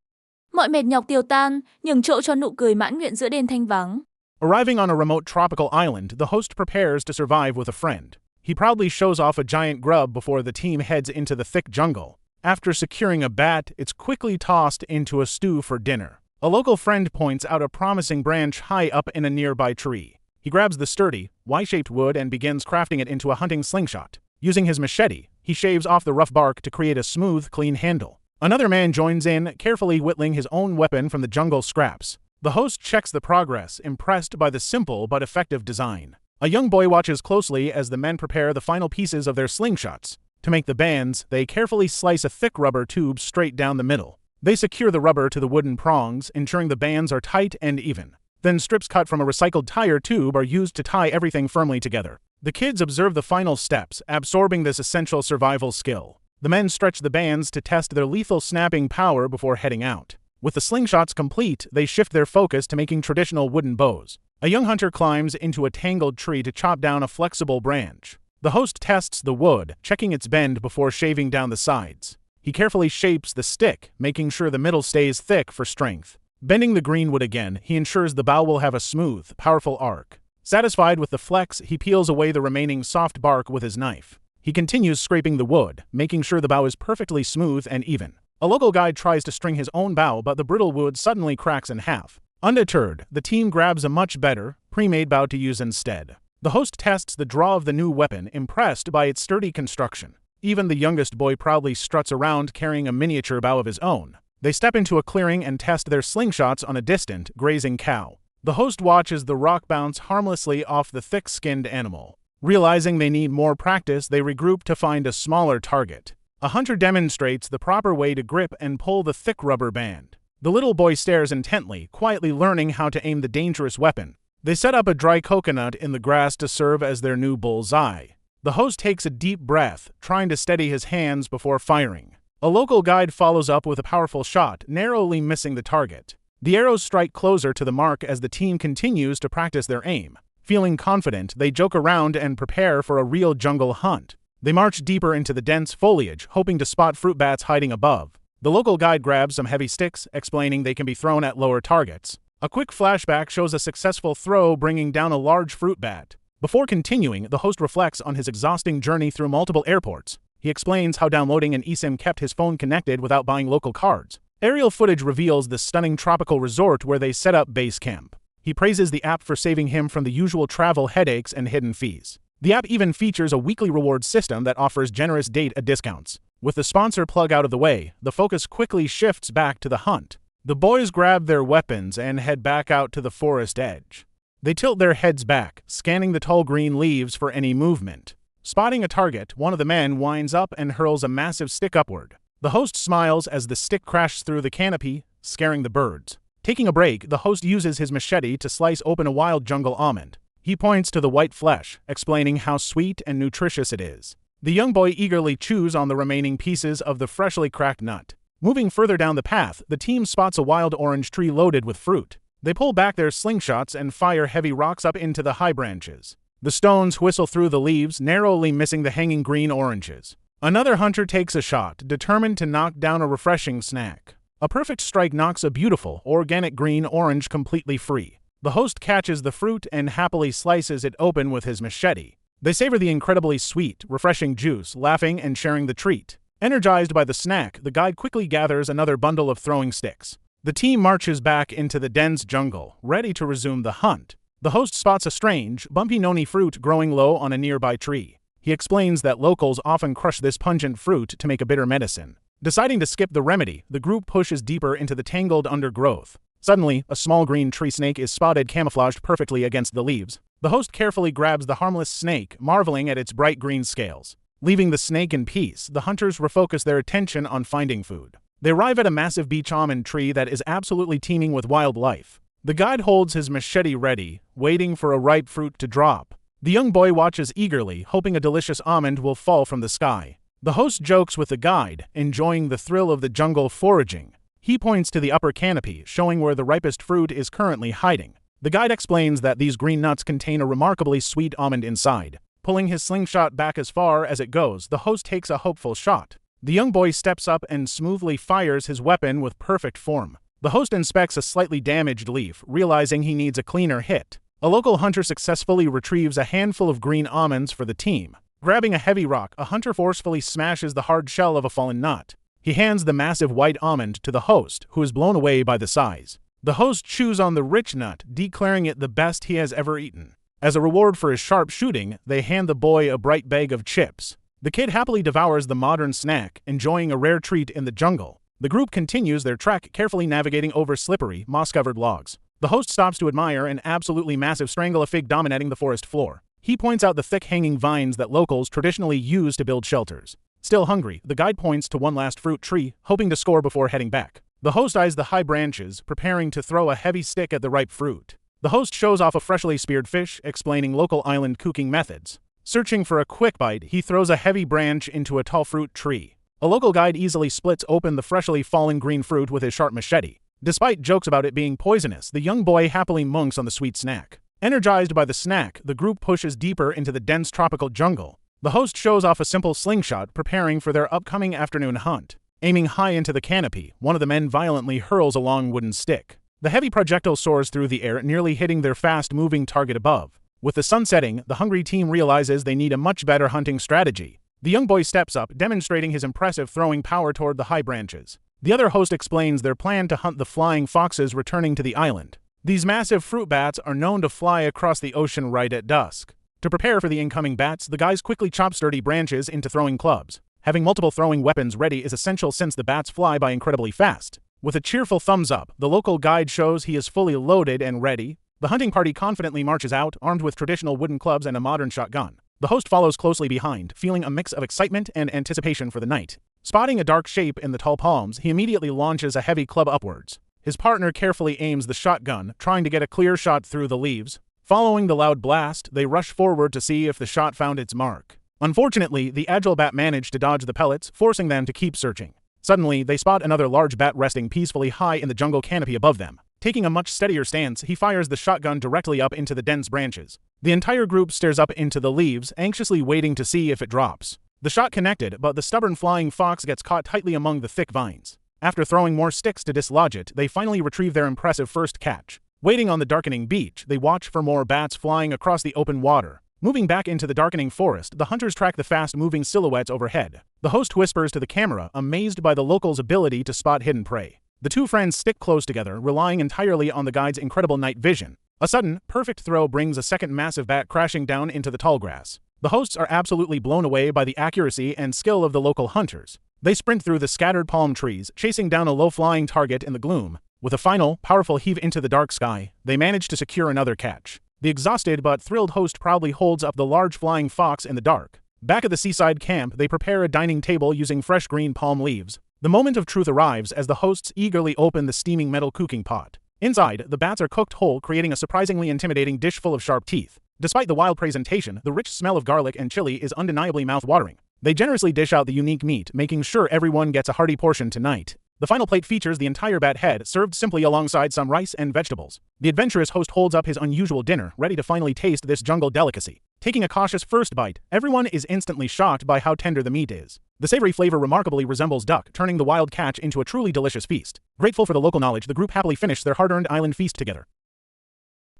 Mọi mệt nhọc tiêu tan, nhường chỗ cho nụ cười mãn nguyện giữa đêm thanh vắng. Arriving on a remote tropical island, the host prepares to survive with a friend. He proudly shows off a giant grub before the team heads into the thick jungle. After securing a bat, it's quickly tossed into a stew for dinner. A local friend points out a promising branch high up in a nearby tree. He grabs the sturdy, Y-shaped wood and begins crafting it into a hunting slingshot. Using his machete, he shaves off the rough bark to create a smooth, clean handle. Another man joins in, carefully whittling his own weapon from the jungle scraps. The host checks the progress, impressed by the simple but effective design. A young boy watches closely as the men prepare the final pieces of their slingshots. To make the bands, they carefully slice a thick rubber tube straight down the middle. They secure the rubber to the wooden prongs, ensuring the bands are tight and even. Then strips cut from a recycled tire tube are used to tie everything firmly together. The kids observe the final steps, absorbing this essential survival skill. The men stretch the bands to test their lethal snapping power before heading out. With the slingshots complete, they shift their focus to making traditional wooden bows. A young hunter climbs into a tangled tree to chop down a flexible branch. The host tests the wood, checking its bend before shaving down the sides. He carefully shapes the stick, making sure the middle stays thick for strength. Bending the green wood again, he ensures the bow will have a smooth, powerful arc. Satisfied with the flex, he peels away the remaining soft bark with his knife. He continues scraping the wood, making sure the bow is perfectly smooth and even. A local guide tries to string his own bow, but the brittle wood suddenly cracks in half. Undeterred, the team grabs a much better, pre-made bow to use instead. The host tests the draw of the new weapon, impressed by its sturdy construction. Even the youngest boy proudly struts around carrying a miniature bow of his own. They step into a clearing and test their slingshots on a distant, grazing cow. The host watches the rock bounce harmlessly off the thick-skinned animal. Realizing they need more practice, they regroup to find a smaller target. A hunter demonstrates the proper way to grip and pull the thick rubber band. The little boy stares intently, quietly learning how to aim the dangerous weapon. They set up a dry coconut in the grass to serve as their new bull's eye. The host takes a deep breath, trying to steady his hands before firing. A local guide follows up with a powerful shot, narrowly missing the target. The arrows strike closer to the mark as the team continues to practice their aim. Feeling confident, they joke around and prepare for a real jungle hunt. They march deeper into the dense foliage, hoping to spot fruit bats hiding above. The local guide grabs some heavy sticks, explaining they can be thrown at lower targets. A quick flashback shows a successful throw bringing down a large fruit bat. Before continuing, the host reflects on his exhausting journey through multiple airports. He explains how downloading an eSIM kept his phone connected without buying local cards. Aerial footage reveals the stunning tropical resort where they set up base camp. He praises the app for saving him from the usual travel headaches and hidden fees. The app even features a weekly reward system that offers generous data discounts. With the sponsor plug out of the way, the focus quickly shifts back to the hunt. The boys grab their weapons and head back out to the forest edge. They tilt their heads back, scanning the tall green leaves for any movement. Spotting a target, one of the men winds up and hurls a massive stick upward. The host smiles as the stick crashes through the canopy, scaring the birds. Taking a break, the host uses his machete to slice open a wild jungle almond. He points to the white flesh, explaining how sweet and nutritious it is. The young boy eagerly chews on the remaining pieces of the freshly cracked nut. Moving further down the path, the team spots a wild orange tree loaded with fruit. They pull back their slingshots and fire heavy rocks up into the high branches. The stones whistle through the leaves, narrowly missing the hanging green oranges. Another hunter takes a shot, determined to knock down a refreshing snack. A perfect strike knocks a beautiful, organic green orange completely free. The host catches the fruit and happily slices it open with his machete. They savor the incredibly sweet, refreshing juice, laughing and sharing the treat. Energized by the snack, the guide quickly gathers another bundle of throwing sticks. The team marches back into the dense jungle, ready to resume the hunt. The host spots a strange, bumpy noni fruit growing low on a nearby tree. He explains that locals often crush this pungent fruit to make a bitter medicine. Deciding to skip the remedy, the group pushes deeper into the tangled undergrowth. Suddenly, a small green tree snake is spotted camouflaged perfectly against the leaves. The host carefully grabs the harmless snake, marveling at its bright green scales. Leaving the snake in peace, the hunters refocus their attention on finding food. They arrive at a massive beech almond tree that is absolutely teeming with wildlife. The guide holds his machete ready, waiting for a ripe fruit to drop. The young boy watches eagerly, hoping a delicious almond will fall from the sky. The host jokes with the guide, enjoying the thrill of the jungle foraging. He points to the upper canopy, showing where the ripest fruit is currently hiding. The guide explains that these green nuts contain a remarkably sweet almond inside. Pulling his slingshot back as far as it goes, the host takes a hopeful shot. The young boy steps up and smoothly fires his weapon with perfect form. The host inspects a slightly damaged leaf, realizing he needs a cleaner hit. A local hunter successfully retrieves a handful of green almonds for the team. Grabbing a heavy rock, a hunter forcefully smashes the hard shell of a fallen nut. He hands the massive white almond to the host, who is blown away by the size. The host chews on the rich nut, declaring it the best he has ever eaten. As a reward for his sharp shooting, they hand the boy a bright bag of chips. The kid happily devours the modern snack, enjoying a rare treat in the jungle. The group continues their trek, carefully navigating over slippery, moss-covered logs. The host stops to admire an absolutely massive strangle-a-fig dominating the forest floor. He points out the thick hanging vines that locals traditionally use to build shelters. Still hungry, the guide points to one last fruit tree, hoping to score before heading back. The host eyes the high branches, preparing to throw a heavy stick at the ripe fruit. The host shows off a freshly speared fish, explaining local island cooking methods. Searching for a quick bite, he throws a heavy branch into a tall fruit tree. A local guide easily splits open the freshly fallen green fruit with his sharp machete. Despite jokes about it being poisonous, the young boy happily munks on the sweet snack. Energized by the snack, the group pushes deeper into the dense tropical jungle. The host shows off a simple slingshot, preparing for their upcoming afternoon hunt. Aiming high into the canopy, one of the men violently hurls a long wooden stick. The heavy projectile soars through the air, nearly hitting their fast-moving target above. With the sun setting, the hungry team realizes they need a much better hunting strategy. The young boy steps up, demonstrating his impressive throwing power toward the high branches. The other host explains their plan to hunt the flying foxes returning to the island. These massive fruit bats are known to fly across the ocean right at dusk. To prepare for the incoming bats, the guys quickly chop sturdy branches into throwing clubs. Having multiple throwing weapons ready is essential since the bats fly by incredibly fast. With a cheerful thumbs up, the local guide shows he is fully loaded and ready. The hunting party confidently marches out, armed with traditional wooden clubs and a modern shotgun. The host follows closely behind, feeling a mix of excitement and anticipation for the night. Spotting a dark shape in the tall palms, he immediately launches a heavy club upwards. His partner carefully aims the shotgun, trying to get a clear shot through the leaves. Following the loud blast, they rush forward to see if the shot found its mark. Unfortunately, the agile bat managed to dodge the pellets, forcing them to keep searching. Suddenly, they spot another large bat resting peacefully high in the jungle canopy above them. Taking a much steadier stance, he fires the shotgun directly up into the dense branches. The entire group stares up into the leaves, anxiously waiting to see if it drops. The shot connected, but the stubborn flying fox gets caught tightly among the thick vines. After throwing more sticks to dislodge it, they finally retrieve their impressive first catch. Waiting on the darkening beach, they watch for more bats flying across the open water. Moving back into the darkening forest, the hunters track the fast-moving silhouettes overhead. The host whispers to the camera, amazed by the locals' ability to spot hidden prey. The two friends stick close together, relying entirely on the guide's incredible night vision. A sudden, perfect throw brings a second massive bat crashing down into the tall grass. The hosts are absolutely blown away by the accuracy and skill of the local hunters. They sprint through the scattered palm trees, chasing down a low-flying target in the gloom. With a final, powerful heave into the dark sky, they manage to secure another catch. The exhausted but thrilled host proudly holds up the large flying fox in the dark. Back at the seaside camp, they prepare a dining table using fresh green palm leaves. The moment of truth arrives as the hosts eagerly open the steaming metal cooking pot. Inside, the bats are cooked whole, creating a surprisingly intimidating dish full of sharp teeth. Despite the wild presentation, the rich smell of garlic and chili is undeniably mouth-watering. They generously dish out the unique meat, making sure everyone gets a hearty portion tonight. The final plate features the entire bat head, served simply alongside some rice and vegetables. The adventurous host holds up his unusual dinner, ready to finally taste this jungle delicacy. Taking a cautious first bite, everyone is instantly shocked by how tender the meat is. The savory flavor remarkably resembles duck, turning the wild catch into a truly delicious feast. Grateful for the local knowledge, the group happily finished their hard-earned island feast together.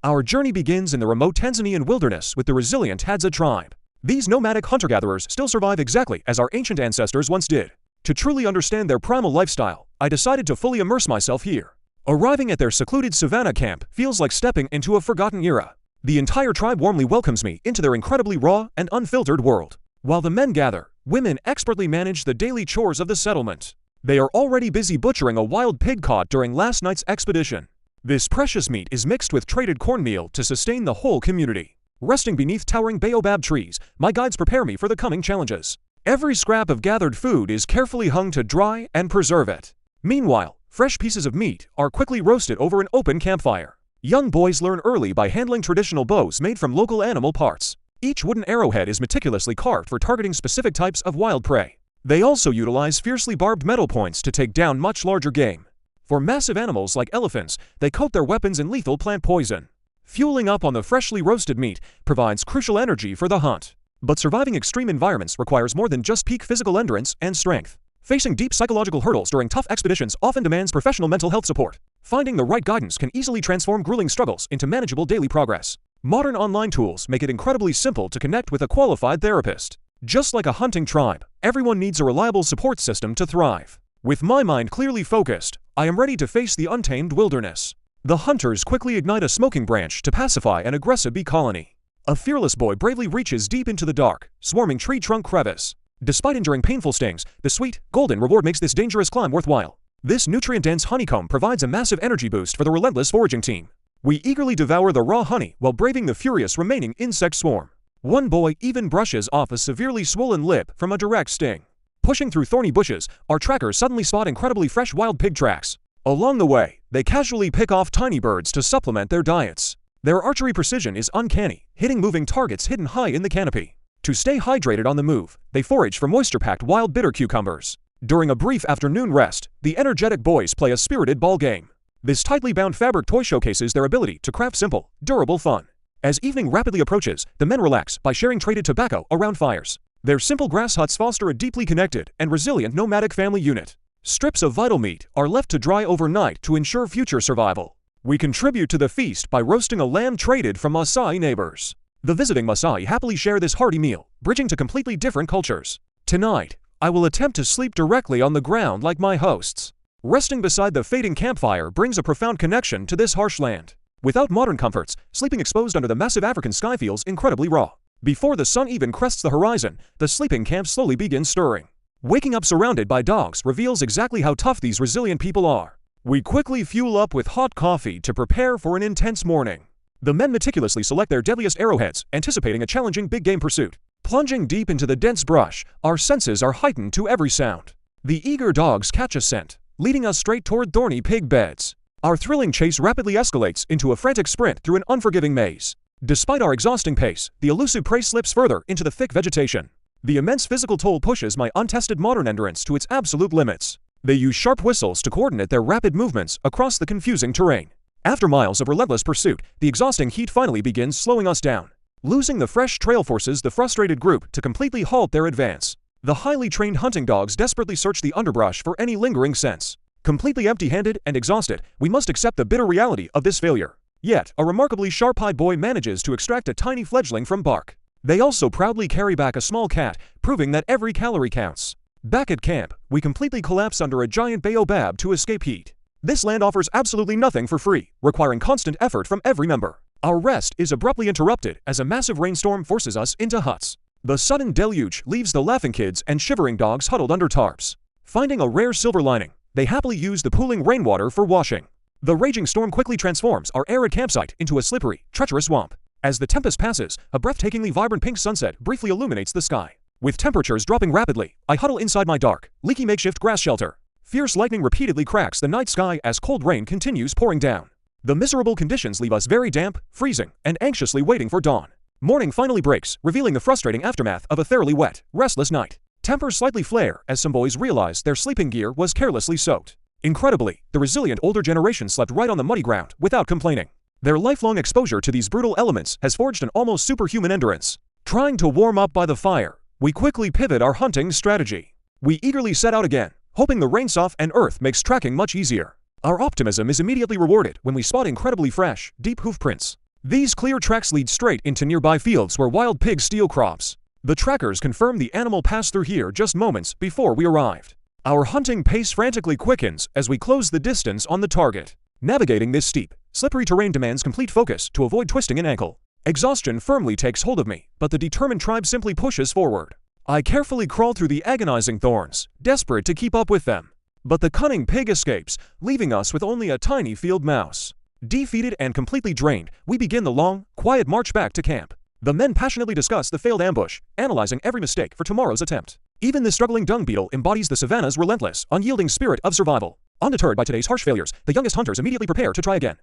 Our journey begins in the remote Tanzanian wilderness with the resilient Hadza tribe. These nomadic hunter-gatherers still survive exactly as our ancient ancestors once did. To truly understand their primal lifestyle, I decided to fully immerse myself here. Arriving at their secluded savanna camp feels like stepping into a forgotten era. The entire tribe warmly welcomes me into their incredibly raw and unfiltered world. While the men gather, women expertly manage the daily chores of the settlement. They are already busy butchering a wild pig caught during last night's expedition. This precious meat is mixed with traded cornmeal to sustain the whole community. Resting beneath towering baobab trees, my guides prepare me for the coming challenges. Every scrap of gathered food is carefully hung to dry and preserve it. Meanwhile, fresh pieces of meat are quickly roasted over an open campfire. Young boys learn early by handling traditional bows made from local animal parts. Each wooden arrowhead is meticulously carved for targeting specific types of wild prey. They also utilize fiercely barbed metal points to take down much larger game. For massive animals like elephants, they coat their weapons in lethal plant poison. Fueling up on the freshly roasted meat provides crucial energy for the hunt. But surviving extreme environments requires more than just peak physical endurance and strength. Facing deep psychological hurdles during tough expeditions often demands professional mental health support. Finding the right guidance can easily transform grueling struggles into manageable daily progress. Modern online tools make it incredibly simple to connect with a qualified therapist. Just like a hunting tribe, everyone needs a reliable support system to thrive. With my mind clearly focused, I am ready to face the untamed wilderness. The hunters quickly ignite a smoking branch to pacify an aggressive bee colony. A fearless boy bravely reaches deep into the dark, swarming tree trunk crevice. Despite enduring painful stings, the sweet, golden reward makes this dangerous climb worthwhile. This nutrient-dense honeycomb provides a massive energy boost for the relentless foraging team. We eagerly devour the raw honey while braving the furious remaining insect swarm. One boy even brushes off a severely swollen lip from a direct sting. Pushing through thorny bushes, our trackers suddenly spot incredibly fresh wild pig tracks. Along the way, they casually pick off tiny birds to supplement their diets. Their archery precision is uncanny, hitting moving targets hidden high in the canopy. To stay hydrated on the move, they forage for moisture-packed wild bitter cucumbers. During a brief afternoon rest, the energetic boys play a spirited ball game. This tightly bound fabric toy showcases their ability to craft simple, durable fun. As evening rapidly approaches, the men relax by sharing traded tobacco around fires. Their simple grass huts foster a deeply connected and resilient nomadic family unit. Strips of vital meat are left to dry overnight to ensure future survival. We contribute to the feast by roasting a lamb traded from Maasai neighbors. The visiting Maasai happily share this hearty meal, bridging to completely different cultures. Tonight, I will attempt to sleep directly on the ground like my hosts. Resting beside the fading campfire brings a profound connection to this harsh land. Without modern comforts, sleeping exposed under the massive African sky feels incredibly raw. Before the sun even crests the horizon, the sleeping camp slowly begins stirring. Waking up surrounded by dogs reveals exactly how tough these resilient people are. We quickly fuel up with hot coffee to prepare for an intense morning. The men meticulously select their deadliest arrowheads, anticipating a challenging big game pursuit. Plunging deep into the dense brush, our senses are heightened to every sound. The eager dogs catch a scent, leading us straight toward thorny pig beds. Our thrilling chase rapidly escalates into a frantic sprint through an unforgiving maze. Despite our exhausting pace, the elusive prey slips further into the thick vegetation. The immense physical toll pushes my untested modern endurance to its absolute limits. They use sharp whistles to coordinate their rapid movements across the confusing terrain. After miles of relentless pursuit, the exhausting heat finally begins slowing us down. Losing the fresh trail forces the frustrated group to completely halt their advance. The highly trained hunting dogs desperately search the underbrush for any lingering scents. Completely empty-handed and exhausted, we must accept the bitter reality of this failure. Yet, a remarkably sharp-eyed boy manages to extract a tiny fledgling from bark. They also proudly carry back a small cat, proving that every calorie counts. Back at camp, we completely collapse under a giant baobab to escape heat. This land offers absolutely nothing for free, requiring constant effort from every member. Our rest is abruptly interrupted as a massive rainstorm forces us into huts. The sudden deluge leaves the laughing kids and shivering dogs huddled under tarps. Finding a rare silver lining, they happily use the pooling rainwater for washing. The raging storm quickly transforms our arid campsite into a slippery, treacherous swamp. As the tempest passes, a breathtakingly vibrant pink sunset briefly illuminates the sky. With temperatures dropping rapidly, I huddle inside my dark, leaky makeshift grass shelter. Fierce lightning repeatedly cracks the night sky as cold rain continues pouring down. The miserable conditions leave us very damp, freezing, and anxiously waiting for dawn. Morning finally breaks, revealing the frustrating aftermath of a thoroughly wet, restless night. Tempers slightly flare as some boys realize their sleeping gear was carelessly soaked. Incredibly, the resilient older generation slept right on the muddy ground without complaining. Their lifelong exposure to these brutal elements has forged an almost superhuman endurance. Trying to warm up by the fire, we quickly pivot our hunting strategy. We eagerly set out again, hoping the rains off and earth makes tracking much easier. Our optimism is immediately rewarded when we spot incredibly fresh, deep hoof prints. These clear tracks lead straight into nearby fields where wild pigs steal crops. The trackers confirm the animal passed through here just moments before we arrived. Our hunting pace frantically quickens as we close the distance on the target. Navigating this steep, slippery terrain demands complete focus to avoid twisting an ankle. Exhaustion firmly takes hold of me, but the determined tribe simply pushes forward. I carefully crawl through the agonizing thorns, desperate to keep up with them. But the cunning pig escapes, leaving us with only a tiny field mouse. Defeated and completely drained, we begin the long, quiet march back to camp. The men passionately discuss the failed ambush, analyzing every mistake for tomorrow's attempt. Even the struggling dung beetle embodies the savannah's relentless, unyielding spirit of survival. Undeterred by today's harsh failures, the youngest hunters immediately prepare to try again.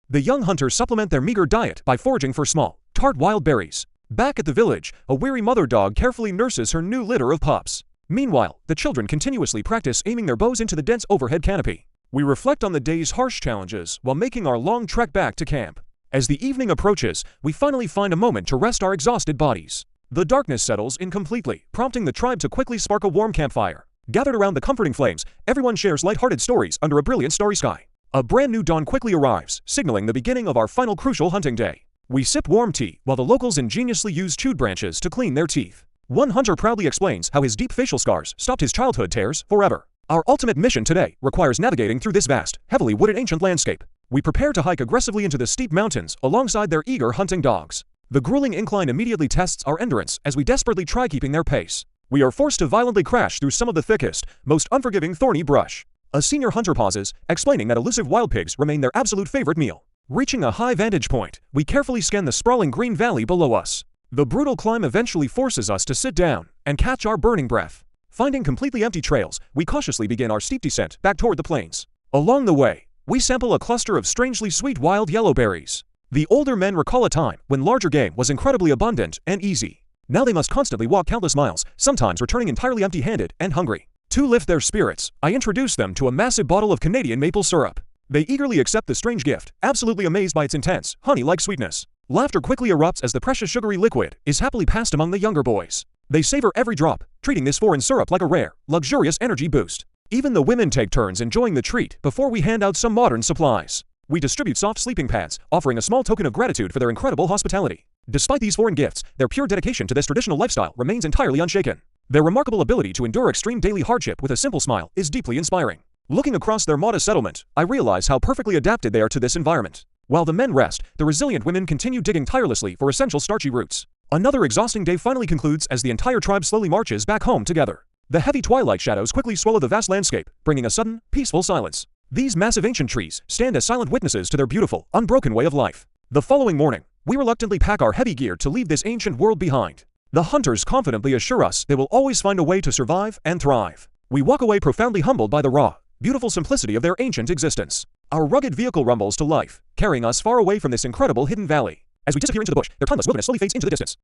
The young hunters supplement their meager diet by foraging for small, tart wild berries. Back at the village, a weary mother dog carefully nurses her new litter of pups. Meanwhile, the children continuously practice aiming their bows into the dense overhead canopy. We reflect on the day's harsh challenges while making our long trek back to camp. As the evening approaches, we finally find a moment to rest our exhausted bodies. The darkness settles in completely, prompting the tribe to quickly spark a warm campfire. Gathered around the comforting flames, everyone shares light-hearted stories under a brilliant starry sky. A brand new dawn quickly arrives, signaling the beginning of our final crucial hunting day. We sip warm tea while the locals ingeniously use chewed branches to clean their teeth. One hunter proudly explains how his deep facial scars stopped his childhood tears forever. Our ultimate mission today requires navigating through this vast, heavily wooded ancient landscape. We prepare to hike aggressively into the steep mountains alongside their eager hunting dogs. The grueling incline immediately tests our endurance as we desperately try keeping their pace. We are forced to violently crash through some of the thickest, most unforgiving thorny brush. A senior hunter pauses, explaining that elusive wild pigs remain their absolute favorite meal. Reaching a high vantage point, we carefully scan the sprawling green valley below us. The brutal climb eventually forces us to sit down and catch our burning breath. Finding completely empty trails, we cautiously begin our steep descent back toward the plains. Along the way, we sample a cluster of strangely sweet wild yellow berries. The older men recall a time when larger game was incredibly abundant and easy. Now they must constantly walk countless miles, sometimes returning entirely empty-handed and hungry. To lift their spirits, I introduce them to a massive bottle of Canadian maple syrup. They eagerly accept the strange gift, absolutely amazed by its intense, honey-like sweetness. Laughter quickly erupts as the precious sugary liquid is happily passed among the younger boys. They savor every drop, treating this foreign syrup like a rare, luxurious energy boost. Even the women take turns enjoying the treat before we hand out some modern supplies. We distribute soft sleeping pads, offering a small token of gratitude for their incredible hospitality. Despite these foreign gifts, their pure dedication to this traditional lifestyle remains entirely unshaken. Their remarkable ability to endure extreme daily hardship with a simple smile is deeply inspiring. Looking across their modest settlement, I realize how perfectly adapted they are to this environment. While the men rest, the resilient women continue digging tirelessly for essential starchy roots. Another exhausting day finally concludes as the entire tribe slowly marches back home together. The heavy twilight shadows quickly swallow the vast landscape, bringing a sudden, peaceful silence. These massive ancient trees stand as silent witnesses to their beautiful, unbroken way of life. The following morning, we reluctantly pack our heavy gear to leave this ancient world behind. The hunters confidently assure us they will always find a way to survive and thrive. We walk away profoundly humbled by the raw, beautiful simplicity of their ancient existence. Our rugged vehicle rumbles to life, carrying us far away from this incredible hidden valley. As we disappear into the bush, their timeless wilderness slowly fades into the distance.